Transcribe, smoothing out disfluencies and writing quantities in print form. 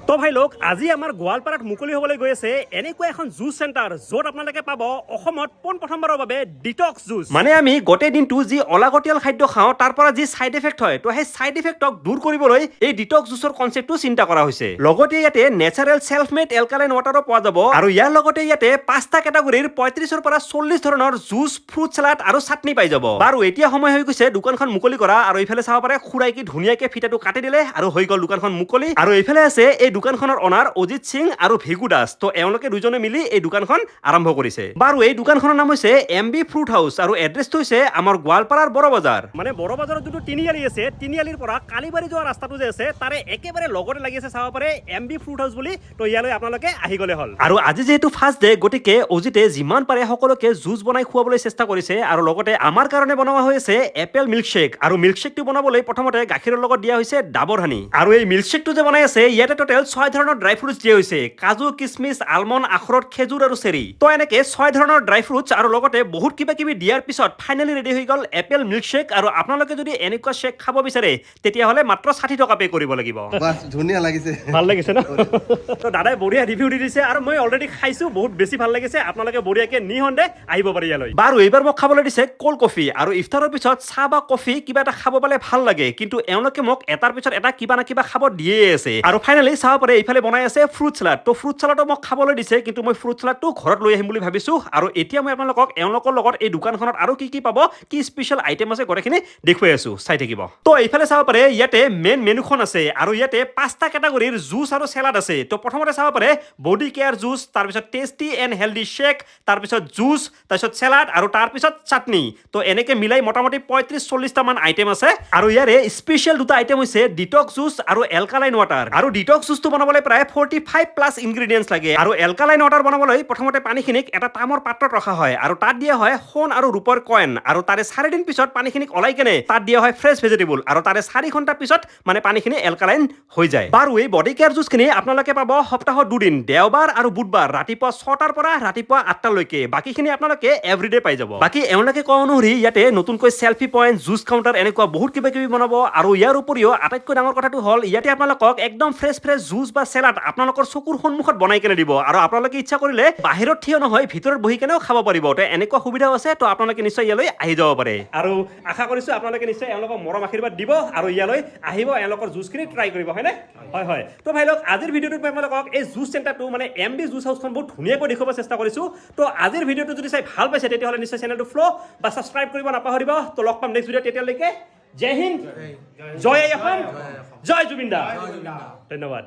তো ভাই লোক আজি আমাৰ গোৱালপাৰাত মুকলি হ'বলৈ গৈ আছে এনেকুৱা এখন জুচ চেণ্টাৰ য'ত আপোনালোকে পাব অসমত প্ৰথমবাৰৰ বাবে ডিটক্স জুচ মানে আমি গোটেই দিনটো যি অলাগতিয়াল খাদ্য খাওঁ তাৰ পৰা যি সাইড এফেক্ট হয় তো সেই সাইড এফেক্টক দূৰ কৰিবলৈ এই ডিটক্স জুচৰ কনসেপ্টটো চিন্তা কৰা হৈছে লগতে ইয়াতে নেচাৰেল সেলফ মেড এলকালাইন ওয়াটাৰো পোৱা যাব আৰু ইয়াৰ লগতে ইয়াতে পাঁচটা কেটাগৰীৰ 35 পৰা 40 ধৰণৰ জুচ ফ্ৰুট সালাড আৰু চাটনি পাই যাব বাৰু এতিয়া সময় হৈ গৈছে দোকানখন মুকলি কৰা আৰু ইফালে চাব পাৰে খুৰাই কি ধুনীয়াকে ফিটাটো কাটি দিলে আৰু হৈ গ'ল দোকানখন মুকলি আৰু ইফালে আছে এই দোকানখনৰ অনাৰ অজিত সিং আৰু ভিগু দাস তো এওঁলোকে দুজনে মিলি এই দোকানখন আৰম্ভ কৰিছে বাৰু এই দোকানখনৰ নাম হৈছে এমবি ফ্ৰুট হাউস আৰু এড্ৰেছটো হৈছে আমাৰ গোৱালপাৰাৰ বড় বজাৰ মানে বড় বজাৰত যোনটো তিনিআলি আছে তিনিআলিৰ পৰা কালিবাৰী যোৱা ৰাস্তাটো যে আছে তাৰে একেবাৰে লগতে লাগি আছে চাব পাৰে এমবি ফ্ৰুট হাউস বুলি তো ইয়ালৈ আপোনালোকে আহি গলে হল আৰু আজি যেহেতু ফাৰ্স্ট ডে গতিকে অজিতে যিমান পাৰে সকলোকে জুচ বনাই খুৱাবলৈ চেষ্টা কৰিছে আৰু লগতে আমাৰ কাৰণে বনোৱা হৈছে এপল মিল্কশেক আৰু মিল্কশেকটো বনাবলৈ প্ৰথমতে গাখীৰৰ লগত দিয়া হৈছে ডাবৰ হানি আৰু এই মিল্কশেকটো যে বনাই আছে ইয়াতে টোটেল 6 ধৰণৰ ড্ৰাই ফ্ৰুটছ দিয়া হৈছে কাজু কিশমিশ আলমন্ড আখৰোট খেজুৰ আৰু চেৰি তো এনেকে 6 ধৰণৰ ড্ৰাই ফ্ৰুটছ আৰু লগতে বহুত কিবা কিবি দিয়াৰ পিছত ফাইনালি ৰেডি হৈ গল এপল মিল্কশেক আৰু আপোনালোকে যদি এনেকুৱা শেক খাব বিচাৰে তেতিয়া হলে মাত্ৰ 60 টকা পে কৰিব লাগিব বাস ধুনীয়া লাগিছে ভাল লাগিছে ন তো দাদাই বঢ়িয়া ৰিভিউ দি দিছে আৰু মই অলৰেডি খাইছো বহুত বেছি ভাল লাগিছে আপোনালোকে বঢ়িয়াকে নিহন্দে আহিব পাৰি ইয়ালৈ বাৰু এইবাৰ মোক খাবলৈ দিছে কোল্ড কফি আৰু ইফতাৰৰ পিছত চাহ বা কফি কিবা এটা খাব পালে ভাল লাগে কিন্তু এওঁলোকে মোক এটাৰ পিছত এটা কিবা না কিবা খাব দিয়ে আছে আৰু ফাইনালি চাব পাৰে ইফালে বনাই আছে ফ্ৰুট সালাড তো ফ্ৰুট সালাডো মোক খাবলৈ দিছে কিন্তু মই ফ্ৰুট সালাডটো ঘৰত লৈ আহিম বুলি ভাবিছো আৰু এতিয়া মই আপোনালোকক এওঁলোকৰ লগত এই দোকানখনত আৰু কি পাব কি স্পেশাল আইটেম আছে গোটেইখিনি দেখুৱাই আছো চাই থাকিব তো এইফালে চাব পাৰে ইয়াতে মেইন মেনুখন আছে আৰু ইয়াতে পাঁচটা কেটাগৰীৰ জুচ আৰু সালাড আছে তো প্ৰথমতে চাব পাৰে বডি কেয়াৰ জুচ তাৰপিছত টেষ্টি এণ্ড হেল্ডি শেক তাৰপিছত জুচ তাৰপিছত সালাড আৰু তাৰপিছত চাটনি তো এনেকে মিলাই মোটামুটি 35-40 টা মান আইটেম আছে আৰু ইয়াৰে স্পেশাল দুটা আইটেম হৈছে ডিটক্স জুচ আৰু এলকালাইন ওয়াটাৰ আৰু ডিটক্স জুচটো বনাবলৈ প্ৰায় 45 প্লাস ইনগ্ৰেডিয়েন্টস লাগে আৰু এলকালাইন ওয়াটাৰ বনাবলৈ প্ৰথমতে পানীখিনিক এটা তামৰ পাত্ৰত ৰখা হয় আৰু তাত দিয়া হয় সোণ আৰু ৰূপৰ কইন আৰু তাৰে 4 দিন পিছত পানীখিনিক ওলাই কেনে তাত দিয়া হয় ফ্ৰেছ ভেজিটেবল আৰু তাৰে 4 ঘণ্টা পিছত মানে পানীখিনি এলকালাইন হৈ যায় বাৰু এই বডি কেয়াৰ জুচখিনি আপোনালোকে পাব সপ্তাহত দুদিন দেওবাৰ আৰু বুধবাৰ ৰাতিপুৱা 6টাৰ পৰা ৰাতিপুৱা 8টা লৈকে বাকিখিনি আপোনালোকে এভৰিডে পাই যাব বাকি এওঁলোকে কোৱা অনুসৰি ইয়াতে নতুনকৈ সেলফি পইণ্ট জুচ কাউণ্টাৰ এনেকুৱা বহুত কিবা কিবি বনাব আৰু ইয়াৰ উপৰিও আটাইতকৈ ডাঙৰ কথাটো হ'ল ইয়াতে আপোনালোকক একদম ফ্ৰেছ জুচ বা সালাড আপোনালোকৰ চকুৰ সন্মুখত বনাই কেনে দিব আৰু আপোনালোকে ইচ্ছা কৰিলে বাহিৰত থিয় নহয় ভিতৰত বহি কেনেও খাব পাৰিব তো এনেকুৱা সুবিধাও আছে তো আপোনালোকে নিশ্চয় ইয়ালৈ আহি যাব পাৰে আৰু আশা কৰিছো আপোনালোকে নিশ্চয় এওঁলোকক মৰম আশীৰ্বাদ দিব আৰু ইয়ালৈ আহিব এওঁলোকৰ জুচখিনি ট্ৰাই কৰিব হয়নে হয় তো ভাই লোক আজিৰ ভিডিঅ'টোত মই আপোনালোকক এই জুচ চেণ্টাৰটো মানে এমবি জুচ হাউচখন বহুত ধুনীয়াকৈ দেখুৱাব চেষ্টা কৰিছো তো আজিৰ ভিডিঅ'টো যদি চাই ভাল পাইছে তেতিয়াহ'লে নিশ্চয় চেনেলটো ফলো বা সাবস্ক্ৰাইব কৰিব নাপাহৰিব তো লগ পাম নেক্সট ভিডিঅ' তেতিয়ালৈকে জয় হিন্দ জয় অসম জয় জুবিন দা ধন্যবাদ